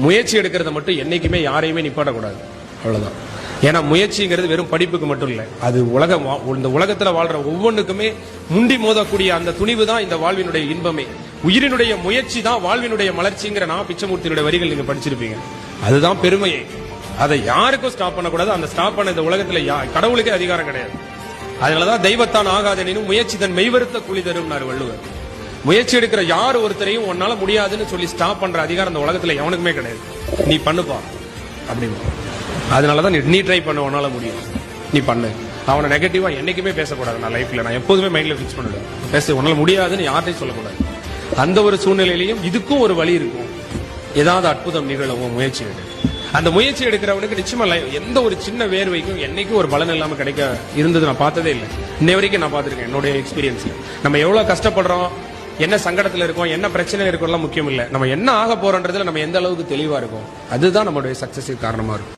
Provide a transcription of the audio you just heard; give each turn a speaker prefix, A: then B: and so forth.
A: முயற்சி எடுக்கிறத மட்டும் என்னைக்குமே யாரையுமே நிப்பாட்டக்கூடாது. அவ்வளவுதான். ஏன்னா முயற்சிங்கிறது வெறும் படிப்புக்கு மட்டும் இல்லை, அது இந்த உலகத்துல வாழ்ற ஒவ்வொன்றுக்குமே முண்டி மோதக்கூடிய அந்த துணிவு தான் இந்த வாழ்வினுடைய இன்பமே. உயிரினுடைய முயற்சி தான் வாழ்வினுடைய மலர்ச்சிங்கிற நான் பிச்சமூர்த்தியினுடைய வரிகள் நீங்க படிச்சிருப்பீங்க. அதுதான் பெருமையை. அதை யாருக்கும் ஸ்டாப் பண்ணக்கூடாது. அந்த ஸ்டாப் பண்ண இந்த உலகத்துல கடவுளுக்கே அதிகாரம் கிடையாது. அதனாலதான் தெய்வத்தான் ஆகாதனும் முயற்சி தன் மெய்வருத்த கூலி தரும் வள்ளுவர். முயற்சி எடுக்கிற யார் ஒருத்தரையும் உன்னால முடியாதுன்னு சொல்லி ஸ்டாப் பண்ற அதிகாரம் இந்த உலகத்துல எவனுக்குமே கிடையாது. நீ பண்ணுப்பா அப்படின்னு. அதனாலதான் நீ ட்ரை பண்ண, உன்னால முடியும், நீ பண்ணு. அவனை நெகட்டிவா என்னைக்குமே பேசக்கூடாது. நான் லைஃப்ல நான் எப்போதுமே மைண்ட்ல பிக்ஸ் பண்ணிடுவேன், பேச உன்னால முடியாதுன்னு யார்ட்டையும் சொல்லக்கூடாது. அந்த ஒரு சூழ்நிலையிலையும் இதுக்கும் ஒரு வழி இருக்கும். ஏதாவது அற்புதம் நிகழவும் முயற்சி எடு. அந்த முயற்சி எடுக்கிறவனுக்கு நிச்சயமா எந்த ஒரு சின்ன வேர்வைக்கும் என்னைக்கும் ஒரு பலன் இல்லாம கிடைக்க இருந்தது நான் பார்த்ததே இல்லை. இன்னை வரைக்கும் நான் பார்த்திருக்கேன் என்னுடைய எக்ஸ்பீரியன்ஸ்ல. நம்ம எவ்வளவு கஷ்டப்படுறோம், என்ன சங்கடத்துல இருக்கோம், என்ன பிரச்சனை இருக்கோம்லாம் முக்கியம் இல்லை. நம்ம என்ன ஆக போறோன்றதுல நம்ம எந்த அளவுக்கு தெளிவா இருக்கோம், அதுதான் நம்மளுடைய சக்சஸுக்கு காரணமா இருக்கும்.